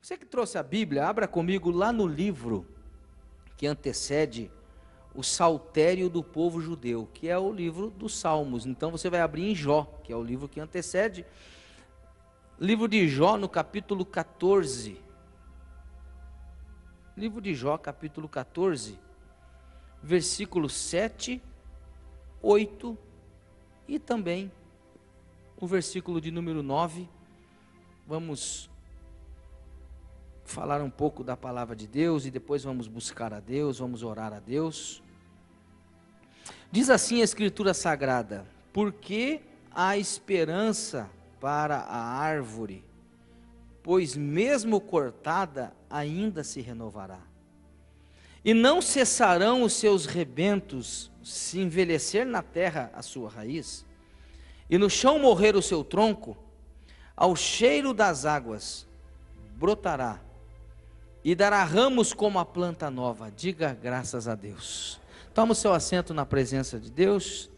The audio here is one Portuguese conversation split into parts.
Você que trouxe a Bíblia, abra comigo lá no livro que antecede o Saltério do povo judeu, que é o livro dos Salmos. Então você vai abrir em Jó, que é o livro que antecede. Livro de Jó, no capítulo 14. Livro de Jó, capítulo 14, versículos 7, 8 e também o versículo de número 9. Vamos falar um pouco da palavra de Deus e depois vamos buscar a Deus, vamos orar a Deus. Diz assim a Escritura Sagrada: porque há esperança para a árvore, pois mesmo cortada ainda se renovará. E não cessarão os seus rebentos, se envelhecer na terra a sua raiz, e no chão morrer o seu tronco, ao cheiro das águas brotará, e dará ramos como a planta nova. Diga graças a Deus. Toma o seu assento na presença de Deus.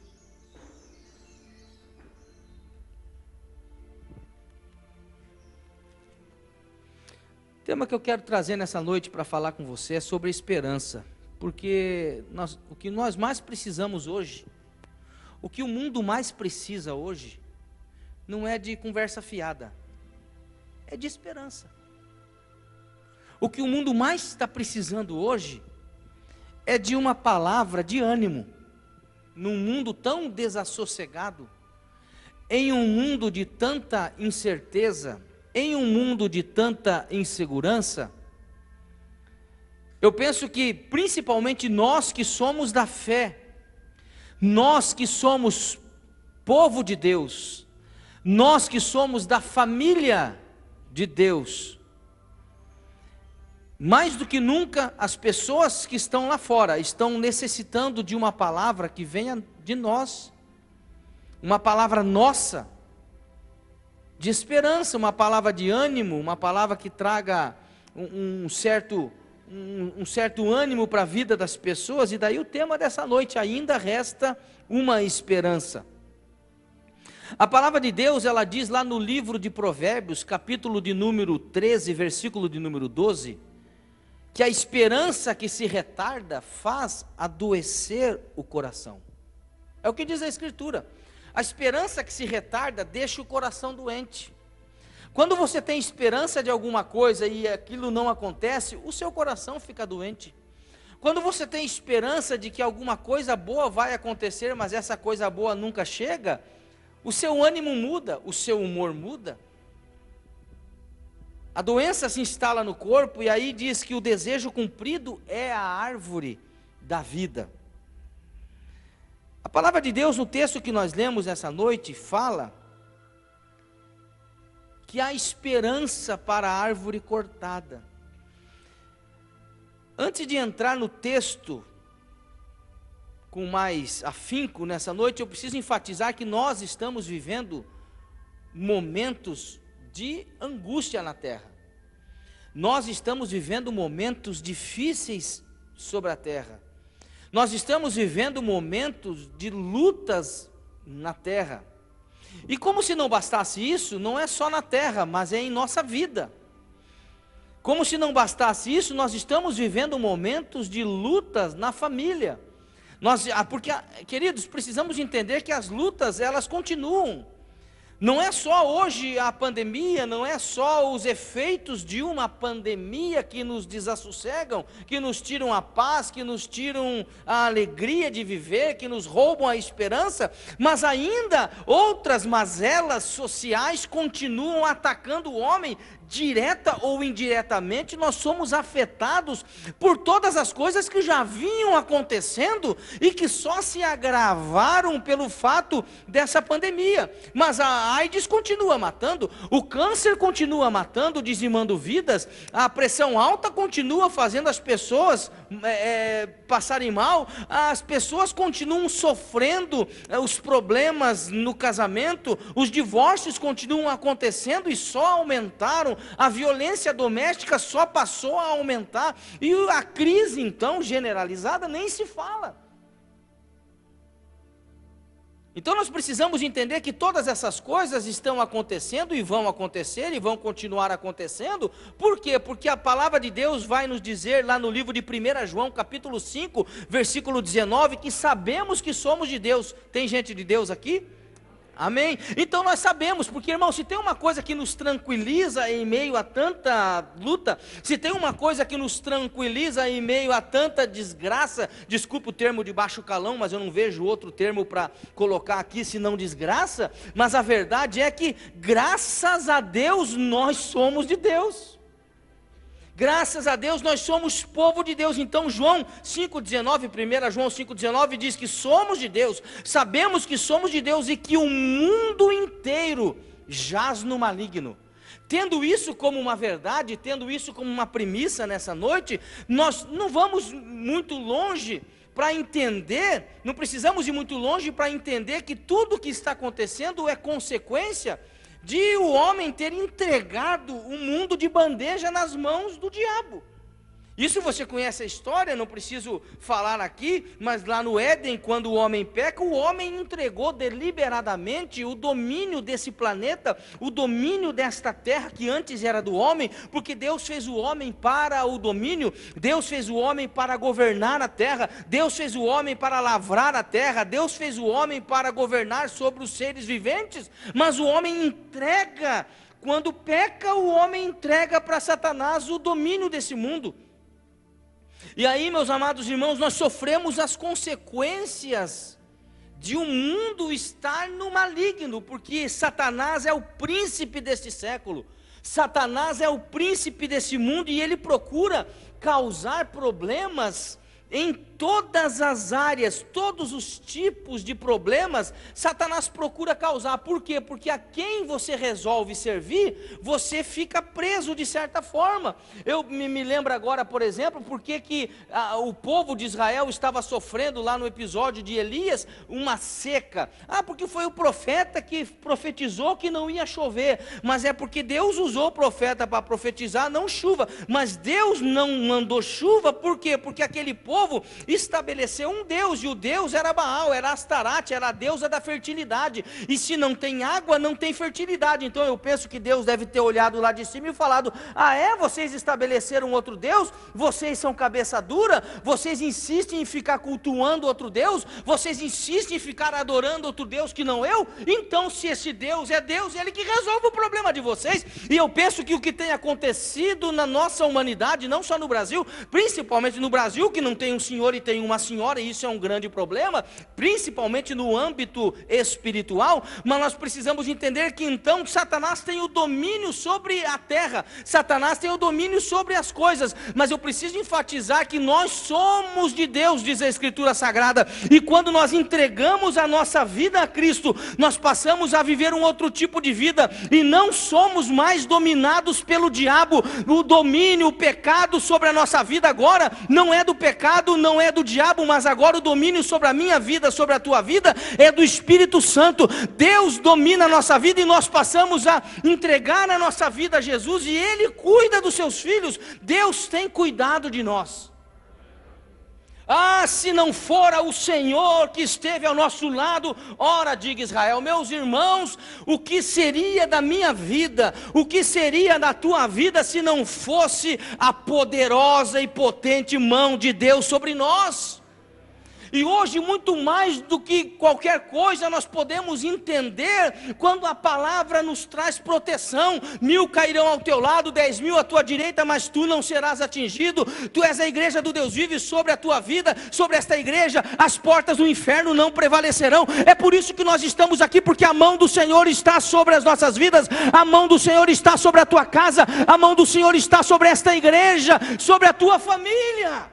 O tema que eu quero trazer nessa noite para falar com você é sobre esperança, porque o que nós mais precisamos hoje, o que o mundo mais precisa hoje, não é de conversa fiada, é de esperança. O que o mundo mais está precisando hoje é de uma palavra de ânimo, num mundo tão desassossegado, em um mundo de tanta incerteza, em um mundo de tanta insegurança. Eu penso que principalmente nós que somos da fé, nós que somos povo de Deus, nós que somos da família de Deus, mais do que nunca as pessoas que estão lá fora estão necessitando de uma palavra que venha de nós, uma palavra nossa, de esperança, uma palavra de ânimo, uma palavra que traga um certo ânimo para a vida das pessoas. E daí o tema dessa noite: ainda resta uma esperança. A palavra de Deus, ela diz lá no livro de Provérbios, capítulo de número 13, versículo de número 12, que a esperança que se retarda faz adoecer o coração. É o que diz a Escritura. A esperança que se retarda deixa o coração doente. Quando você tem esperança de alguma coisa e aquilo não acontece, o seu coração fica doente. Quando você tem esperança de que alguma coisa boa vai acontecer, mas essa coisa boa nunca chega, o seu ânimo muda, o seu humor muda. A doença se instala no corpo, e aí diz que o desejo cumprido é a árvore da vida. A palavra de Deus, no texto que nós lemos essa noite, fala que há esperança para a árvore cortada. Antes de entrar no texto com mais afinco nessa noite, eu preciso enfatizar que nós estamos vivendo momentos de angústia na terra. Nós estamos vivendo momentos difíceis sobre a terra. Nós estamos vivendo momentos de lutas na terra. E como se não bastasse isso, não é só na terra, mas é em nossa vida. Como se não bastasse isso, nós estamos vivendo momentos de lutas na família. Porque, queridos, precisamos entender que as lutas, elas continuam. Não é só hoje a pandemia, não é só os efeitos de uma pandemia que nos desassossegam, que nos tiram a paz, que nos tiram a alegria de viver, que nos roubam a esperança, mas ainda outras mazelas sociais continuam atacando o homem. Direta ou indiretamente, nós somos afetados por todas as coisas que já vinham acontecendo e que só se agravaram pelo fato dessa pandemia. Mas a AIDS continua matando, o câncer continua matando, dizimando vidas, a pressão alta continua fazendo as pessoas passarem mal, as pessoas continuam sofrendo os problemas no casamento, os divórcios continuam acontecendo e só aumentaram. A violência doméstica só passou a aumentar, e a crise então generalizada nem se fala. Então nós precisamos entender que todas essas coisas estão acontecendo e vão acontecer e vão continuar acontecendo. Por quê? Porque a palavra de Deus vai nos dizer lá no livro de 1 João, capítulo 5, versículo 19, que sabemos que somos de Deus. Tem gente de Deus aqui? Amém? Então nós sabemos, porque irmão, se tem uma coisa que nos tranquiliza em meio a tanta luta, se tem uma coisa que nos tranquiliza em meio a tanta desgraça, desculpa o termo de baixo calão, mas eu não vejo outro termo para colocar aqui senão desgraça, mas a verdade é que graças a Deus nós somos de Deus. Graças a Deus nós somos povo de Deus. Então João 5,19, 1 João 5,19 diz que somos de Deus, sabemos que somos de Deus e que o mundo inteiro jaz no maligno. Tendo isso como uma verdade, tendo isso como uma premissa nessa noite, nós não vamos muito longe para entender, não precisamos ir muito longe para entender que tudo que está acontecendo é consequência de o homem ter entregado o mundo de bandeja nas mãos do diabo. Isso você conhece a história, não preciso falar aqui, mas lá no Éden, quando o homem peca, o homem entregou deliberadamente o domínio desse planeta, o domínio desta terra que antes era do homem, porque Deus fez o homem para o domínio, Deus fez o homem para governar a terra, Deus fez o homem para lavrar a terra, Deus fez o homem para governar sobre os seres viventes, mas o homem entrega, quando peca, o homem entrega para Satanás o domínio desse mundo. E aí, meus amados irmãos, nós sofremos as consequências de um mundo estar no maligno, porque Satanás é o príncipe deste século, Satanás é o príncipe desse mundo e ele procura causar problemas em todas as áreas, todos os tipos de problemas, Satanás procura causar. Por quê? Porque a quem você resolve servir, você fica preso de certa forma. Eu me lembro agora, por exemplo, porque que o povo de Israel estava sofrendo lá no episódio de Elias, uma seca. Porque foi o profeta que profetizou que não ia chover, mas é porque Deus usou o profeta para profetizar, não chuva, mas Deus não mandou chuva. Por quê? Porque aquele povo estabeleceu um Deus, e o Deus era Baal, era Astarate, era a deusa da fertilidade, e se não tem água, não tem fertilidade. Então eu penso que Deus deve ter olhado lá de cima e falado: vocês estabeleceram outro Deus, vocês são cabeça dura, vocês insistem em ficar cultuando outro Deus, vocês insistem em ficar adorando outro Deus que não eu, então se esse Deus é Deus, Ele que resolve o problema de vocês. E eu penso que o que tem acontecido na nossa humanidade, não só no Brasil, principalmente no Brasil, que não tem um senhor e tem uma senhora, e isso é um grande problema, principalmente no âmbito espiritual, mas nós precisamos entender que então Satanás tem o domínio sobre a terra, Satanás tem o domínio sobre as coisas, mas eu preciso enfatizar que nós somos de Deus, diz a Escritura Sagrada, e quando nós entregamos a nossa vida a Cristo, nós passamos a viver um outro tipo de vida, e não somos mais dominados pelo diabo. O domínio, o pecado sobre a nossa vida agora, não é do pecado, não é do diabo, mas agora o domínio sobre a minha vida, sobre a tua vida, é do Espírito Santo. Deus domina a nossa vida e nós passamos a entregar a nossa vida a Jesus e Ele cuida dos seus filhos. Deus tem cuidado de nós. Se não fora o Senhor que esteve ao nosso lado, ora, diga Israel, meus irmãos, o que seria da minha vida, o que seria da tua vida se não fosse a poderosa e potente mão de Deus sobre nós? E hoje, muito mais do que qualquer coisa, nós podemos entender quando a palavra nos traz proteção. 1000 cairão ao teu lado, 10.000 à tua direita, mas tu não serás atingido. Tu és a igreja do Deus vivo, e sobre a tua vida, sobre esta igreja, as portas do inferno não prevalecerão. É por isso que nós estamos aqui, porque a mão do Senhor está sobre as nossas vidas, a mão do Senhor está sobre a tua casa, a mão do Senhor está sobre esta igreja, sobre a tua família.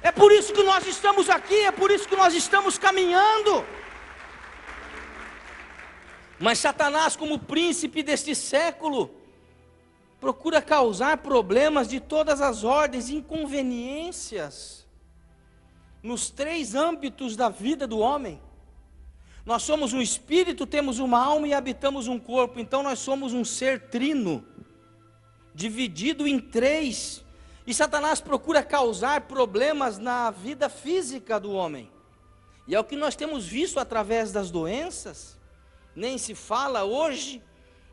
É por isso que nós estamos aqui, é por isso que nós estamos caminhando. Mas Satanás, como príncipe deste século, procura causar problemas de todas as ordens, inconveniências, nos 3 âmbitos da vida do homem. Nós somos um espírito, temos uma alma e habitamos um corpo, então nós somos um ser trino, dividido em 3. E Satanás procura causar problemas na vida física do homem. E é o que nós temos visto através das doenças. Nem se fala hoje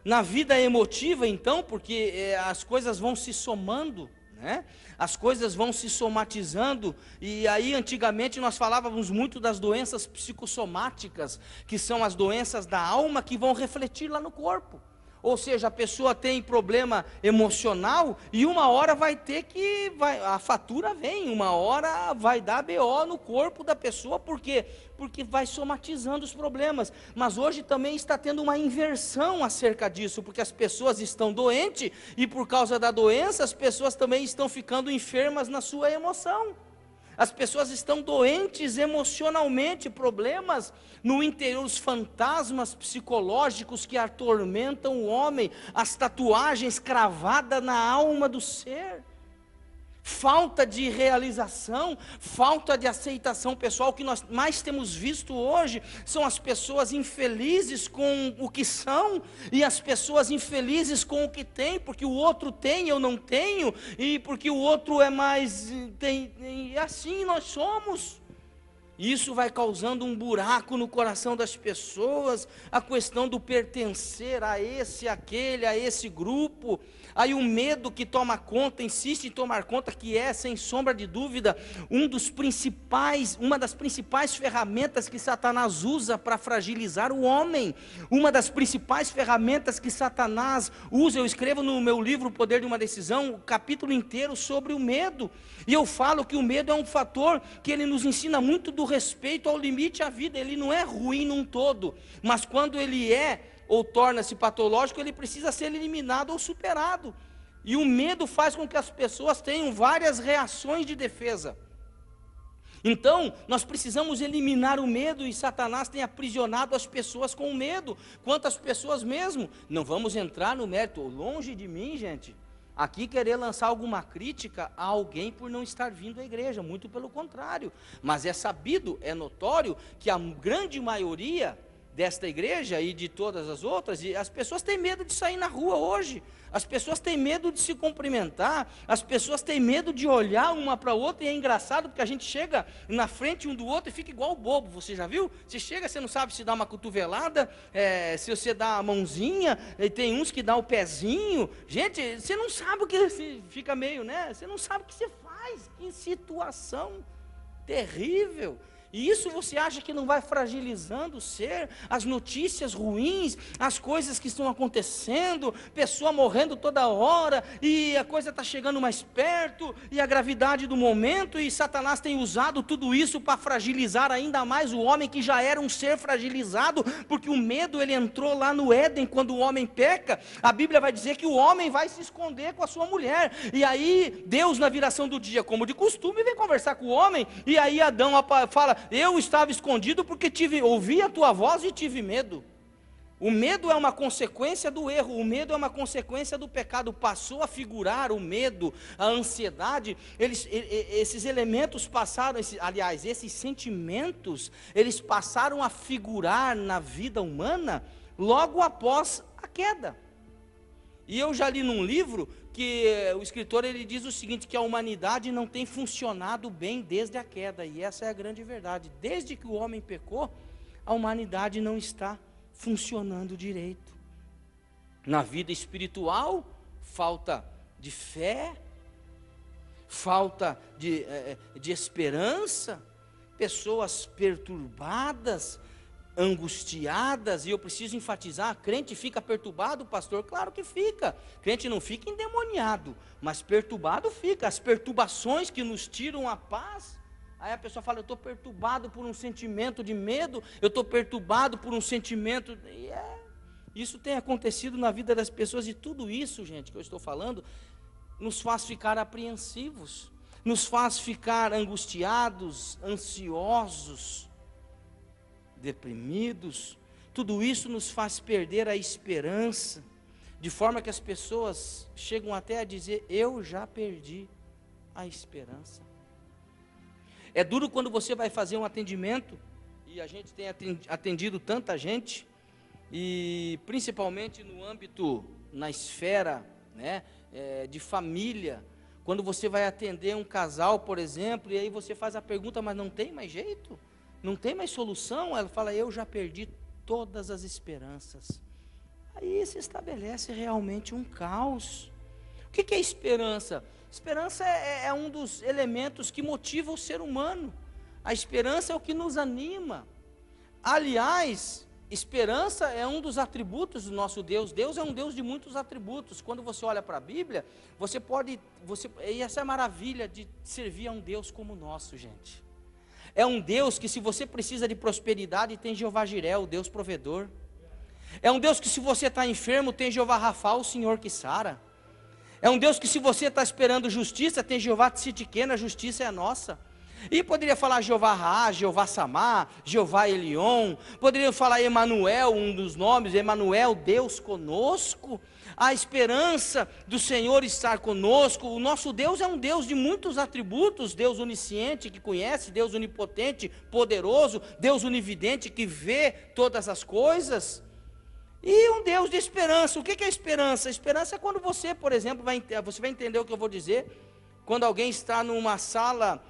na vida emotiva, então, porque as coisas vão se somando, né? As coisas vão se somatizando. E aí antigamente nós falávamos muito das doenças psicossomáticas, que são as doenças da alma que vão refletir lá no corpo. Ou seja, a pessoa tem problema emocional e uma hora vai ter que, a fatura vem, uma hora vai dar BO no corpo da pessoa, por quê? Porque vai somatizando os problemas. Mas hoje também está tendo uma inversão acerca disso, porque as pessoas estão doentes e por causa da doença as pessoas também estão ficando enfermas na sua emoção. As pessoas estão doentes emocionalmente, problemas no interior, os fantasmas psicológicos que atormentam o homem, as tatuagens cravadas na alma do ser, falta de realização, falta de aceitação pessoal. O que nós mais temos visto hoje são as pessoas infelizes com o que são, e as pessoas infelizes com o que têm, porque o outro tem, eu não tenho, e porque o outro é mais, e assim nós somos. Isso vai causando um buraco no coração das pessoas, a questão do pertencer a esse, aquele, a esse grupo. Aí o medo que toma conta, insiste em tomar conta, que é, sem sombra de dúvida, uma das principais ferramentas que Satanás usa para fragilizar o homem. Uma das principais ferramentas que Satanás usa, eu escrevo no meu livro O Poder de uma Decisão, o capítulo inteiro sobre o medo. E eu falo que o medo é um fator que ele nos ensina muito do respeito ao limite à vida. Ele não é ruim num todo, mas quando ele ou torna-se patológico, ele precisa ser eliminado ou superado. E o medo faz com que as pessoas tenham várias reações de defesa. Então, nós precisamos eliminar o medo, e Satanás tem aprisionado as pessoas com medo. Quantas pessoas mesmo? Não vamos entrar no mérito, longe de mim, gente, aqui querer lançar alguma crítica a alguém por não estar vindo à igreja, muito pelo contrário. Mas é sabido, é notório, que a grande maioria desta igreja e de todas as outras, e as pessoas têm medo de sair na rua hoje, as pessoas têm medo de se cumprimentar, as pessoas têm medo de olhar uma para a outra, e é engraçado porque a gente chega na frente um do outro e fica igual o bobo. Você já viu? Você chega, você não sabe se dá uma cotovelada, se você dá a mãozinha, e tem uns que dá o pezinho. Gente, você não sabe o que, fica meio, né? Você não sabe o que você faz, que situação terrível. E isso você acha que não vai fragilizando o ser? As notícias ruins, as coisas que estão acontecendo, pessoa morrendo toda hora, e a coisa está chegando mais perto, e a gravidade do momento, e Satanás tem usado tudo isso para fragilizar ainda mais o homem, que já era um ser fragilizado, porque o medo, ele entrou lá no Éden, quando o homem peca. A Bíblia vai dizer que o homem vai se esconder com a sua mulher, e aí Deus, na viração do dia, como de costume, vem conversar com o homem, e aí Adão fala: eu estava escondido porque ouvi a tua voz e tive medo. O medo é uma consequência do erro, o medo é uma consequência do pecado. Passou a figurar o medo, a ansiedade, esses elementos passaram, esses sentimentos, eles passaram a figurar na vida humana logo após a queda. E eu já li num livro que o escritor, ele diz o seguinte, que a humanidade não tem funcionado bem desde a queda, e essa é a grande verdade. Desde que o homem pecou, a humanidade não está funcionando direito. Na vida espiritual, falta de fé, falta de esperança, pessoas perturbadas, angustiadas. E eu preciso enfatizar: crente fica perturbado, pastor? Claro que fica. Crente não fica endemoniado, mas perturbado fica. As perturbações que nos tiram a paz. Aí a pessoa fala: eu estou perturbado por um sentimento de medo, eu estou perturbado por um sentimento, isso tem acontecido na vida das pessoas. E tudo isso, gente, que eu estou falando, nos faz ficar apreensivos, nos faz ficar angustiados, ansiosos, deprimidos. Tudo isso nos faz perder a esperança, de forma que as pessoas chegam até a dizer: eu já perdi a esperança. É duro quando você vai fazer um atendimento, e a gente tem atendido tanta gente, e principalmente no âmbito, na esfera, né, de família, quando você vai atender um casal, por exemplo, e aí você faz a pergunta: mas não tem mais jeito? não tem mais solução, ela fala, eu já perdi todas as esperanças. Aí se estabelece realmente um caos. O que é esperança? Esperança é um dos elementos que motiva o ser humano. A esperança é o que nos anima. Aliás, esperança é um dos atributos do nosso Deus. Deus é um Deus de muitos atributos. Quando você olha para a Bíblia, e essa é a maravilha de servir a um Deus como o nosso, gente. É um Deus que, se você precisa de prosperidade, tem Jeová Jiré, o Deus provedor. É um Deus que, se você está enfermo, tem Jeová Rafa, o Senhor que sara. É um Deus que, se você está esperando justiça, tem Jeová Tzidkenu, a justiça é nossa. E poderia falar Jeová Ra, Jeová Samá, Jeová Elion, poderia falar Emanuel, um dos nomes, Emanuel, Deus conosco. A esperança do Senhor estar conosco. O nosso Deus é um Deus de muitos atributos, Deus onisciente que conhece, Deus onipotente, poderoso, Deus onividente que vê todas as coisas. E um Deus de esperança. O que é esperança? Esperança é quando você, por exemplo, você vai entender o que eu vou dizer. Quando alguém está numa sala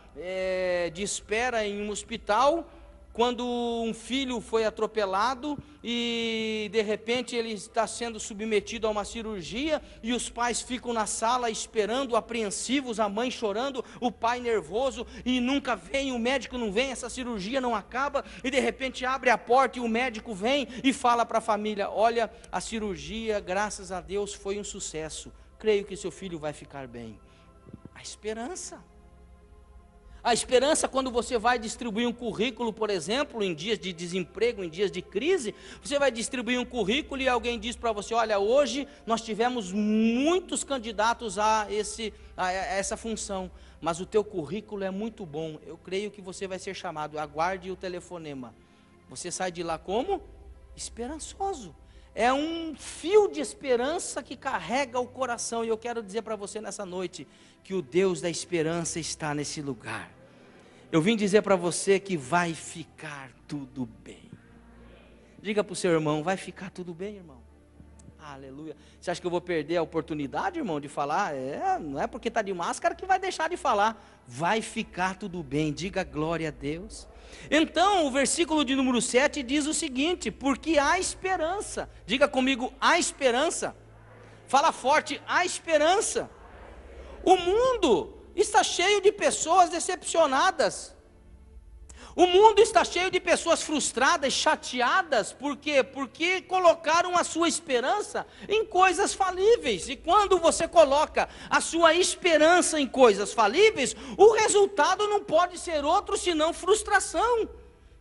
de espera em um hospital, quando um filho foi atropelado e de repente ele está sendo submetido a uma cirurgia e os pais ficam na sala esperando, apreensivos, a mãe chorando, o pai nervoso e nunca vem, o médico não vem, essa cirurgia não acaba e de repente abre a porta e o médico vem e fala para a família, olha, a cirurgia, graças a Deus, foi um sucesso, creio que seu filho vai ficar bem. A esperança. A esperança quando você vai distribuir um currículo, por exemplo, em dias de desemprego, em dias de crise, você vai distribuir um currículo e alguém diz para você, olha, hoje nós tivemos muitos candidatos a essa função, mas o teu currículo é muito bom, eu creio que você vai ser chamado, aguarde o telefonema. Você sai de lá como? Esperançoso. É um fio de esperança que carrega o coração. E eu quero dizer para você nessa noite que o Deus da esperança está nesse lugar. Eu vim dizer para você que vai ficar tudo bem. Diga para o seu irmão, vai ficar tudo bem, irmão? Aleluia. Você acha que eu vou perder a oportunidade, irmão, de falar? Não é porque está de máscara que vai deixar de falar. Vai ficar tudo bem. Diga glória a Deus. Então, o versículo de número 7 diz o seguinte, porque há esperança. Diga comigo, há esperança. Fala forte, há esperança. O mundo está cheio de pessoas decepcionadas. O mundo está cheio de pessoas frustradas, chateadas, por quê? Porque colocaram a sua esperança em coisas falíveis, e quando você coloca a sua esperança em coisas falíveis, o resultado não pode ser outro senão frustração,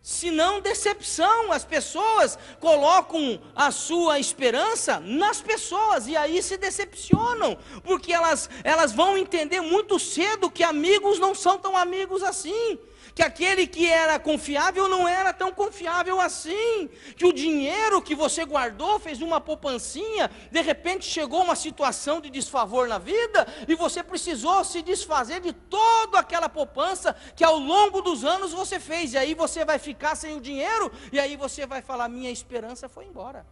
senão decepção. As pessoas colocam a sua esperança nas pessoas, e aí se decepcionam, porque elas vão entender muito cedo que amigos não são tão amigos assim, que aquele que era confiável não era tão confiável assim, que o dinheiro que você guardou, fez uma poupancinha, de repente chegou uma situação de desfavor na vida, e você precisou se desfazer de toda aquela poupança, que ao longo dos anos você fez, e aí você vai ficar sem o dinheiro, e aí você vai falar, minha esperança foi embora.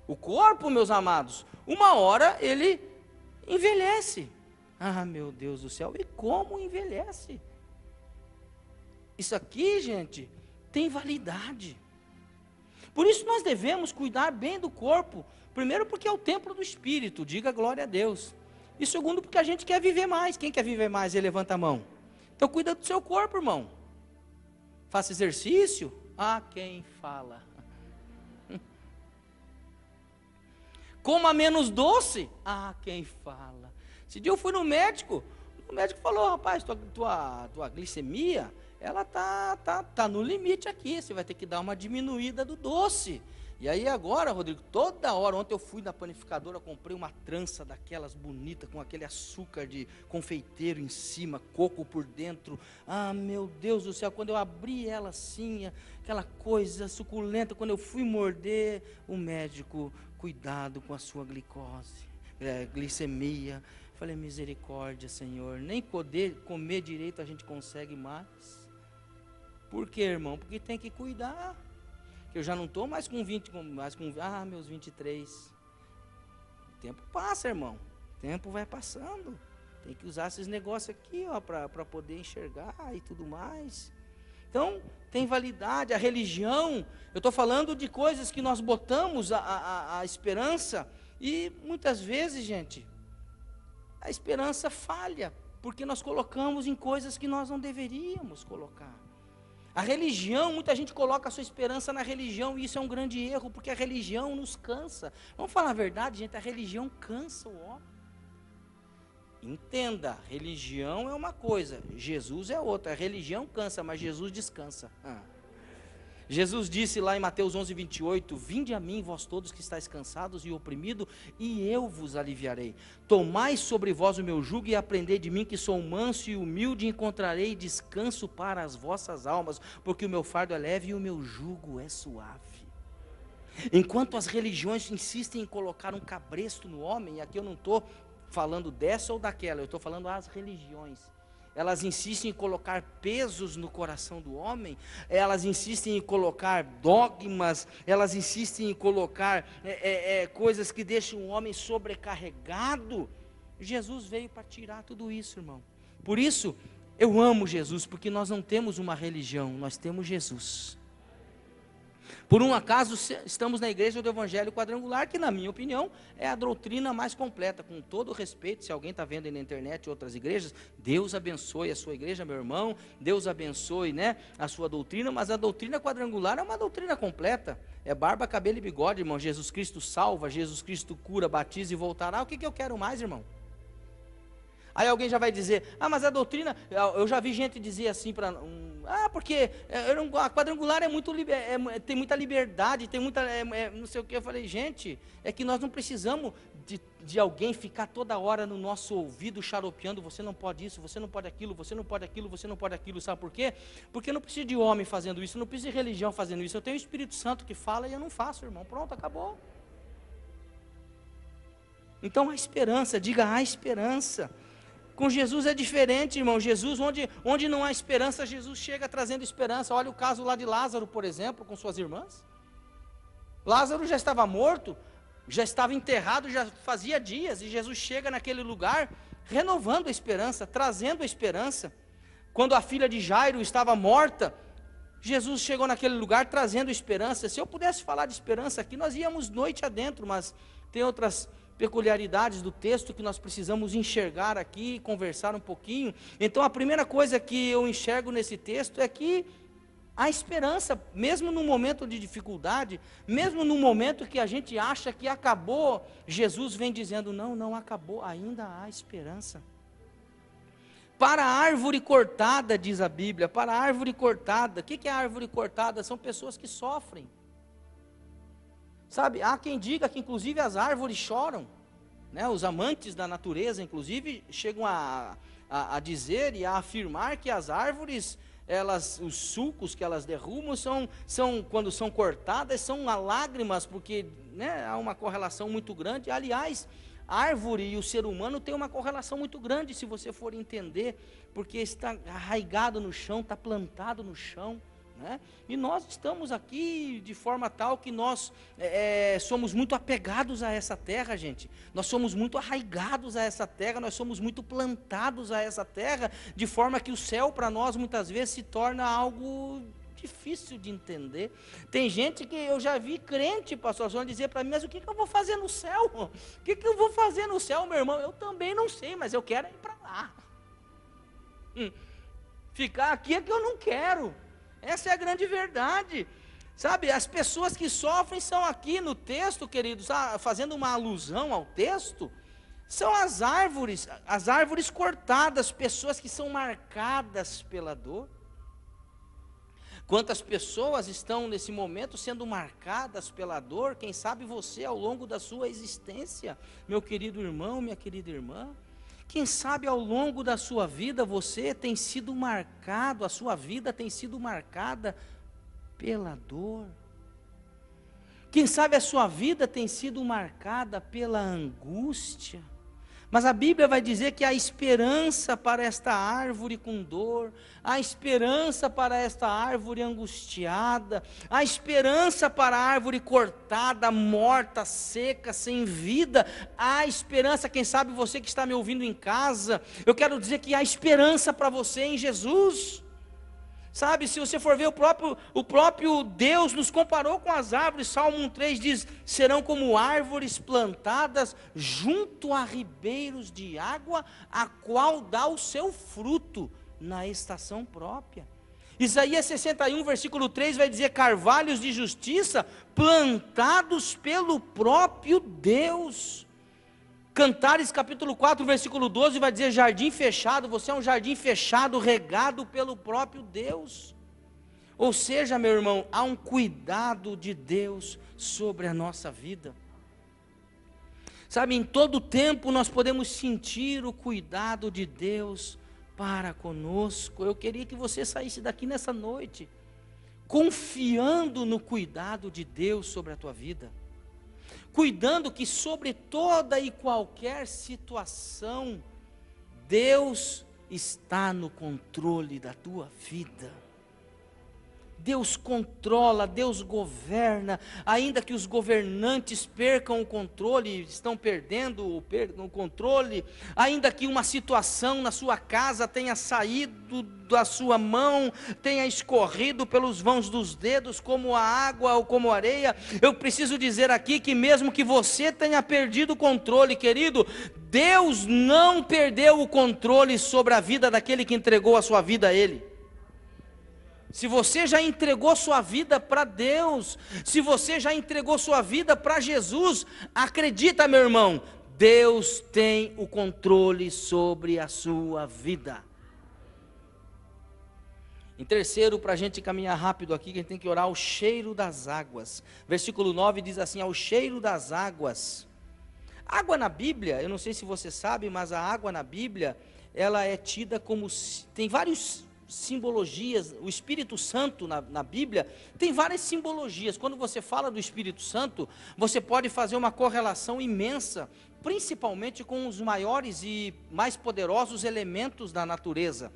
O corpo, meus amados, uma hora ele envelhece. Ah, meu Deus do céu, e como envelhece? Isso aqui, gente, tem validade. Por isso nós devemos cuidar bem do corpo. Primeiro porque é o templo do Espírito, diga glória a Deus. E segundo porque a gente quer viver mais. Quem quer viver mais? Ele levanta a mão. Então cuida do seu corpo, irmão. Faça exercício. Ah, quem fala. Coma menos doce. Ah, quem fala. Esse dia eu fui no médico, o médico falou, rapaz, tua glicemia, ela tá no limite aqui, você vai ter que dar uma diminuída do doce. E aí agora, Rodrigo, toda hora, ontem eu fui na panificadora, comprei uma trança daquelas bonitas, com aquele açúcar de confeiteiro em cima, coco por dentro. Ah, meu Deus do céu, quando eu abri ela assim, aquela coisa suculenta, quando eu fui morder, o médico, cuidado com a sua glicemia. Falei, misericórdia, Senhor, nem poder comer direito a gente consegue mais. Por quê, irmão? Porque tem que cuidar. Eu já não estou mais com 20, meus 23. O tempo passa, irmão. O tempo vai passando. Tem que usar esses negócios aqui, ó, para poder enxergar e tudo mais. Então, tem validade. A religião, eu estou falando de coisas que nós botamos a esperança, e muitas vezes, gente, a esperança falha, porque nós colocamos em coisas que nós não deveríamos colocar. A religião, muita gente coloca a sua esperança na religião, e isso é um grande erro, porque a religião nos cansa. Vamos falar a verdade, gente, a religião cansa o homem. Entenda, religião é uma coisa, Jesus é outra. A religião cansa, mas Jesus descansa. Jesus disse lá em Mateus 11:28, vinde a mim, vós todos que estáis cansados e oprimidos, e eu vos aliviarei. Tomai sobre vós o meu jugo e aprendei de mim, que sou manso e humilde, e encontrarei descanso para as vossas almas, porque o meu fardo é leve e o meu jugo é suave. Enquanto as religiões insistem em colocar um cabresto no homem, e aqui eu não estou falando dessa ou daquela, eu estou falando as religiões. Elas insistem em colocar pesos no coração do homem, elas insistem em colocar dogmas, elas insistem em colocar coisas que deixam o homem sobrecarregado. Jesus veio para tirar tudo isso, irmão. Por isso, eu amo Jesus, porque nós não temos uma religião, nós temos Jesus. Por um acaso, estamos na igreja do Evangelho Quadrangular, que na minha opinião, é a doutrina mais completa, com todo o respeito. Se alguém está vendo aí na internet outras igrejas, Deus abençoe a sua igreja, meu irmão, Deus abençoe, a sua doutrina, mas a doutrina quadrangular é uma doutrina completa, é barba, cabelo e bigode, irmão. Jesus Cristo salva, Jesus Cristo cura, batiza e voltará. O que eu quero mais, irmão? Aí alguém já vai dizer, mas a doutrina, eu já vi gente dizer assim, porque a quadrangular é muito, tem muita liberdade, tem muita, não sei o que. Eu falei, gente, é que nós não precisamos de alguém ficar toda hora no nosso ouvido xaropeando, você não pode isso, você não pode aquilo, você não pode aquilo, você não pode aquilo, sabe por quê? Porque eu não preciso de homem fazendo isso, eu não preciso de religião fazendo isso, eu tenho o Espírito Santo que fala e eu não faço, irmão, pronto, acabou. Então a esperança, diga a esperança. Com Jesus é diferente, irmão. Jesus, onde não há esperança, Jesus chega trazendo esperança. Olha o caso lá de Lázaro, por exemplo, com suas irmãs. Lázaro já estava morto, já estava enterrado, já fazia dias, e Jesus chega naquele lugar, renovando a esperança, trazendo a esperança. Quando a filha de Jairo estava morta, Jesus chegou naquele lugar trazendo esperança. Se eu pudesse falar de esperança aqui, nós íamos noite adentro, mas tem outras peculiaridades do texto que nós precisamos enxergar aqui e conversar um pouquinho. Então a primeira coisa que eu enxergo nesse texto é que a esperança, mesmo no momento de dificuldade, mesmo no momento que a gente acha que acabou, Jesus vem dizendo, não acabou, ainda há esperança. Para a árvore cortada, diz a Bíblia, para a árvore cortada, o que é a árvore cortada? São pessoas que sofrem. Sabe, há quem diga que inclusive as árvores choram, os amantes da natureza inclusive chegam a dizer e a afirmar que as árvores, os sulcos que elas derrubam são quando são cortadas, são lágrimas, porque há uma correlação muito grande. Aliás, a árvore e o ser humano tem uma correlação muito grande, se você for entender, porque está arraigado no chão, está plantado no chão. E nós estamos aqui de forma tal que nós somos muito apegados a essa terra, gente. Nós somos muito arraigados a essa terra, nós somos muito plantados a essa terra, de forma que o céu para nós muitas vezes se torna algo difícil de entender. Tem gente que eu já vi crente, pastor João, dizer para mim, mas o que eu vou fazer no céu? O que eu vou fazer no céu, meu irmão? Eu também não sei, mas eu quero ir para lá. Ficar aqui é que eu não quero. Essa é a grande verdade, sabe? As pessoas que sofrem são aqui no texto, queridos, fazendo uma alusão ao texto, são as árvores cortadas, pessoas que são marcadas pela dor. Quantas pessoas estão nesse momento sendo marcadas pela dor? Quem sabe você ao longo da sua existência, meu querido irmão, minha querida irmã. Quem sabe ao longo da sua vida você tem sido marcado, a sua vida tem sido marcada pela dor. Quem sabe a sua vida tem sido marcada pela angústia. Mas a Bíblia vai dizer que há esperança para esta árvore com dor, há esperança para esta árvore angustiada, há esperança para a árvore cortada, morta, seca, sem vida, há esperança. Quem sabe você que está me ouvindo em casa, eu quero dizer que há esperança para você em Jesus. Sabe, se você for ver, o próprio Deus nos comparou com as árvores. Salmo 1,3 diz: serão como árvores plantadas junto a ribeiros de água, a qual dá o seu fruto na estação própria. Isaías 61, versículo 3 vai dizer: carvalhos de justiça plantados pelo próprio Deus. Cantares capítulo 4, versículo 12 vai dizer: jardim fechado, você é um jardim fechado, regado pelo próprio Deus. Ou seja, meu irmão, há um cuidado de Deus sobre a nossa vida. Sabe, em todo tempo nós podemos sentir o cuidado de Deus para conosco. Eu queria que você saísse daqui nessa noite, confiando no cuidado de Deus sobre a tua vida. Cuidando que sobre toda e qualquer situação, Deus está no controle da tua vida. Deus controla, Deus governa, ainda que os governantes percam o controle, estão perdendo o controle, ainda que uma situação na sua casa tenha saído da sua mão, tenha escorrido pelos vãos dos dedos, como a água ou como a areia, eu preciso dizer aqui que mesmo que você tenha perdido o controle, querido, Deus não perdeu o controle sobre a vida daquele que entregou a sua vida a Ele. Se você já entregou sua vida para Deus, se você já entregou sua vida para Jesus, acredita, meu irmão, Deus tem o controle sobre a sua vida. Em terceiro, para a gente caminhar rápido aqui, que a gente tem que orar ao cheiro das águas. Versículo 9 diz assim: ao cheiro das águas. Água na Bíblia, eu não sei se você sabe, mas a água na Bíblia, ela é tida como, tem vários simbologias. O Espírito Santo na Bíblia tem várias simbologias. Quando você fala do Espírito Santo, você pode fazer uma correlação imensa, principalmente com os maiores e mais poderosos elementos da natureza.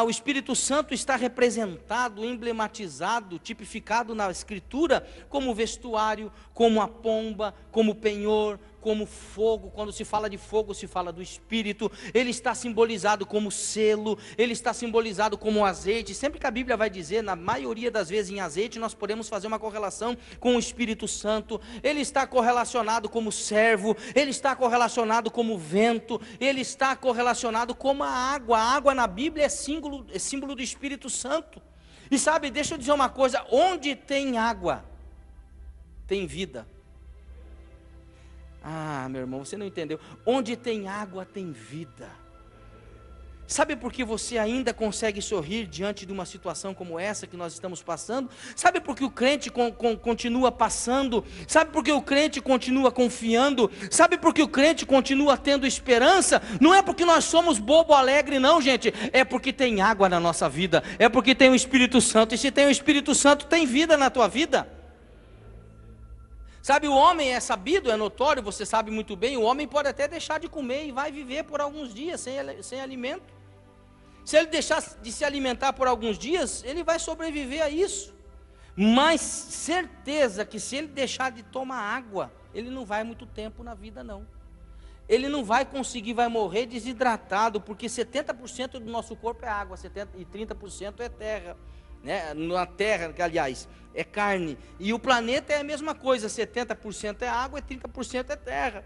O Espírito Santo está representado, emblematizado, tipificado na Escritura como vestuário, como a pomba, como penhor, como fogo. Quando se fala de fogo, se fala do Espírito. Ele está simbolizado como selo, ele está simbolizado como azeite. Sempre que a Bíblia vai dizer, na maioria das vezes em azeite, nós podemos fazer uma correlação com o Espírito Santo. Ele está correlacionado como servo, ele está correlacionado como vento, ele está correlacionado como a água. A água na Bíblia é símbolo do Espírito Santo. E sabe, deixa eu dizer uma coisa: onde tem água, tem vida. Meu irmão, você não entendeu. Onde tem água, tem vida. Sabe por que você ainda consegue sorrir diante de uma situação como essa que nós estamos passando? Sabe por que o crente continua passando? Sabe por que o crente continua confiando? Sabe por que o crente continua tendo esperança? Não é porque nós somos bobo alegre não, gente. É porque tem água na nossa vida. É porque tem o Espírito Santo. E se tem o Espírito Santo, tem vida na tua vida. Sabe, o homem é sabido, é notório, você sabe muito bem, o homem pode até deixar de comer e vai viver por alguns dias sem alimento. Se ele deixar de se alimentar por alguns dias, ele vai sobreviver a isso. Mas certeza que se ele deixar de tomar água, ele não vai muito tempo na vida não. Ele não vai conseguir, vai morrer desidratado, porque 70% do nosso corpo é água, 70% e 30% é terra. Na terra, que aliás é carne, e o planeta é a mesma coisa, 70% é água e 30% é terra.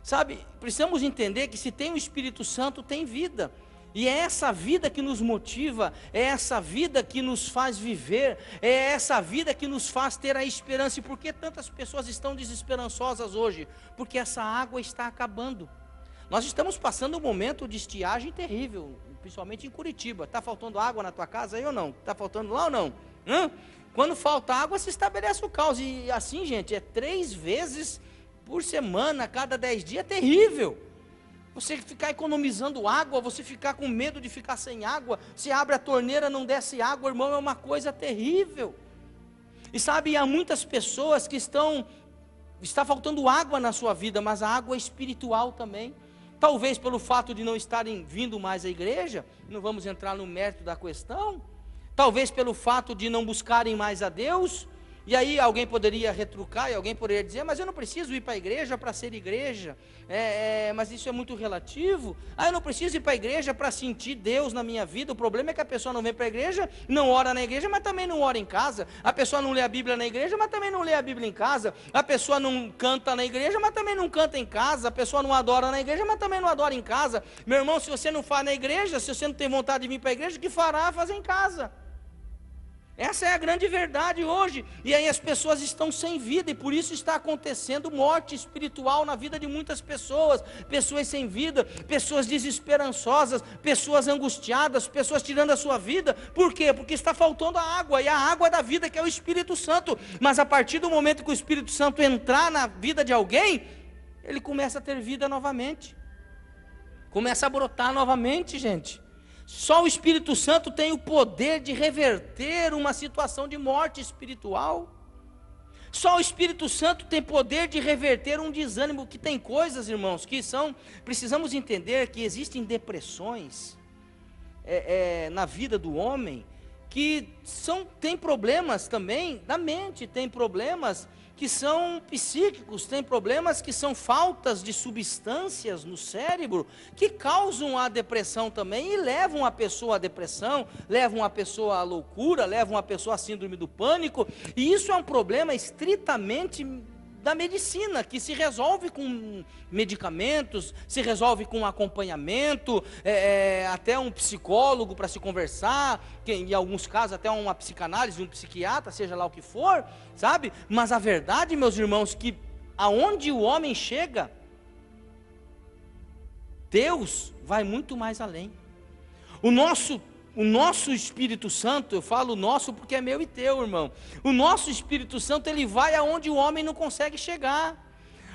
Sabe, precisamos entender que se tem o Espírito Santo, tem vida, e é essa vida que nos motiva, é essa vida que nos faz viver, é essa vida que nos faz ter a esperança. E por que tantas pessoas estão desesperançosas hoje? Porque essa água está acabando. Nós estamos passando um momento de estiagem terrível, principalmente em Curitiba. Está faltando água na tua casa aí ou não? Está faltando lá ou não? Quando falta água, se estabelece o caos. E assim, gente, é 3 vezes por semana, cada 10 dias, é terrível. Você ficar economizando água, você ficar com medo de ficar sem água, se abre a torneira, não desce água, irmão, é uma coisa terrível. E sabe, há muitas pessoas que está faltando água na sua vida, mas a água é espiritual também. talvez pelo fato de não estarem vindo mais à igreja, não vamos entrar no mérito da questão, talvez pelo fato de não buscarem mais a Deus. E aí alguém poderia retrucar, e alguém poderia dizer, mas eu não preciso ir para a igreja para ser igreja, mas isso é muito relativo. Eu não preciso ir para a igreja para sentir Deus na minha vida. O problema é que a pessoa não vem para a igreja, não ora na igreja, mas também não ora em casa. A pessoa não lê a Bíblia na igreja, mas também não lê a Bíblia em casa. A pessoa não canta na igreja, mas também não canta em casa. A pessoa não adora na igreja, mas também não adora em casa. Meu irmão, se você não faz na igreja, se você não tem vontade de vir para a igreja, o que fará? Fazer em casa. Essa é a grande verdade hoje. E aí as pessoas estão sem vida, e por isso está acontecendo morte espiritual na vida de muitas pessoas. Pessoas sem vida, pessoas desesperançosas, pessoas angustiadas, pessoas tirando a sua vida. Por quê? Porque está faltando a água, e a água da vida, que é o Espírito Santo. Mas a partir do momento que o Espírito Santo entrar na vida de alguém, ele começa a ter vida novamente, começa a brotar novamente, gente. Só o Espírito Santo tem o poder de reverter uma situação de morte espiritual. Só o Espírito Santo tem poder de reverter um desânimo. Que tem coisas, irmãos, que precisamos entender que existem depressões na vida do homem, que tem problemas também da mente, tem problemas que são psíquicos, tem problemas que são faltas de substâncias no cérebro, que causam a depressão também, e levam a pessoa à depressão, levam a pessoa à loucura, levam a pessoa à síndrome do pânico. E isso é um problema estritamente da medicina, que se resolve com medicamentos, se resolve com acompanhamento, até um psicólogo para se conversar, em alguns casos até uma psicanálise, um psiquiatra, seja lá o que for, sabe? Mas a verdade, meus irmãos, que aonde o homem chega, Deus vai muito mais além. O nosso Espírito Santo, eu falo nosso porque é meu e teu, irmão. O nosso Espírito Santo, ele vai aonde o homem não consegue chegar.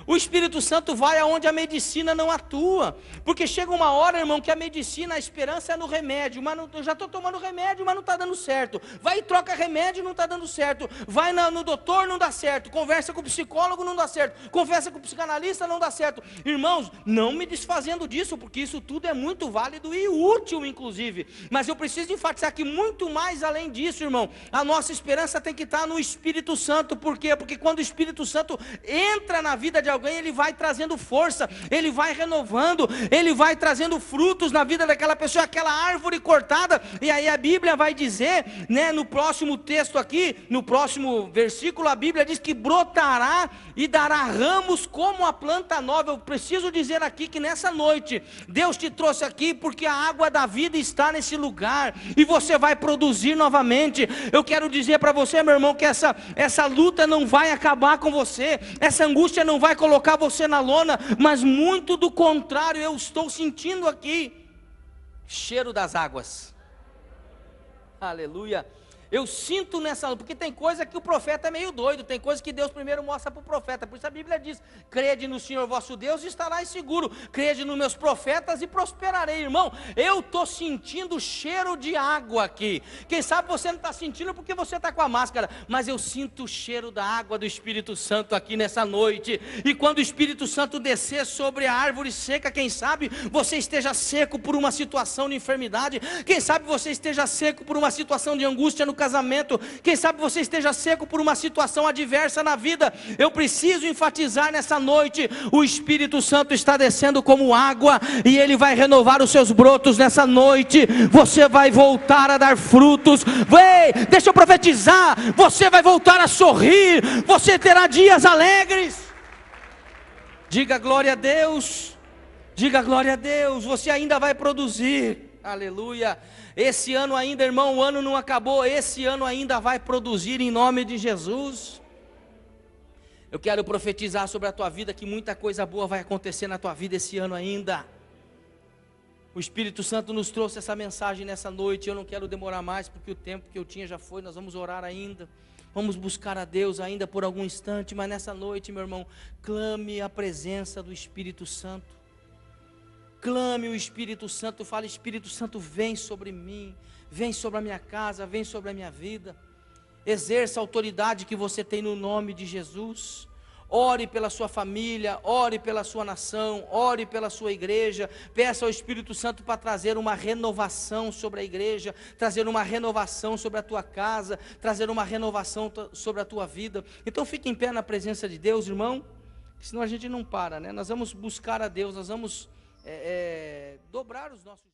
O Espírito Santo vai aonde a medicina não atua, porque chega uma hora, irmão, que a medicina, a esperança é no remédio, mas eu já estou tomando remédio, mas não está dando certo. Vai e troca remédio, não está dando certo. Vai no doutor, não dá certo. Conversa com o psicólogo, não dá certo. Conversa com o psicanalista, não dá certo. Irmãos, não me desfazendo disso, porque isso tudo é muito válido e útil, inclusive. Mas eu preciso enfatizar que muito mais além disso, irmão, a nossa esperança tem que estar no Espírito Santo. Por quê? Porque quando o Espírito Santo entra na vida de alguém, ele vai trazendo força, ele vai renovando, ele vai trazendo frutos na vida daquela pessoa, aquela árvore cortada. E aí a Bíblia vai dizer, né, no próximo texto aqui, no próximo versículo, a Bíblia diz que brotará e dará ramos como a planta nova. Eu preciso dizer aqui que nessa noite, Deus te trouxe aqui porque a água da vida está nesse lugar, e você vai produzir novamente. Eu quero dizer para você, meu irmão, que essa luta não vai acabar com você, essa angústia não vai colocar você na lona, mas muito do contrário. Eu estou sentindo aqui cheiro das águas, aleluia. Eu sinto nessa, porque tem coisa que o profeta é meio doido, tem coisa que Deus primeiro mostra para o profeta. Por isso a Bíblia diz: crede no Senhor vosso Deus e estarás seguro, crede nos meus profetas e prosperarei. Irmão, eu estou sentindo cheiro de água aqui. Quem sabe você não está sentindo porque você está com a máscara, mas eu sinto o cheiro da água do Espírito Santo aqui nessa noite. E quando o Espírito Santo descer sobre a árvore seca, quem sabe você esteja seco por uma situação de enfermidade, quem sabe você esteja seco por uma situação de angústia no casamento, quem sabe você esteja seco por uma situação adversa na vida. Eu preciso enfatizar nessa noite: o Espírito Santo está descendo como água, e ele vai renovar os seus brotos nessa noite. Você vai voltar a dar frutos. Deixa eu profetizar, você vai voltar a sorrir, você terá dias alegres. Diga glória a Deus, diga glória a Deus. Você ainda vai produzir, aleluia. Esse ano ainda, irmão, o ano não acabou, esse ano ainda vai produzir em nome de Jesus. Eu quero profetizar sobre a tua vida que muita coisa boa vai acontecer na tua vida esse ano ainda. O Espírito Santo nos trouxe essa mensagem nessa noite. Eu não quero demorar mais, porque o tempo que eu tinha já foi. Nós vamos orar ainda, vamos buscar a Deus ainda por algum instante, mas nessa noite, meu irmão, clame a presença do Espírito Santo. Clame o Espírito Santo, fale: Espírito Santo, vem sobre mim, vem sobre a minha casa, vem sobre a minha vida. Exerça a autoridade que você tem no nome de Jesus. ore pela sua família, ore pela sua nação, ore pela sua igreja, peça ao Espírito Santo para trazer uma renovação sobre a igreja, trazer uma renovação sobre a tua casa, trazer uma renovação sobre a tua vida. Então fique em pé na presença de Deus, irmão, senão a gente não para, né? Nós vamos buscar a Deus, nós vamos dobrar os nossos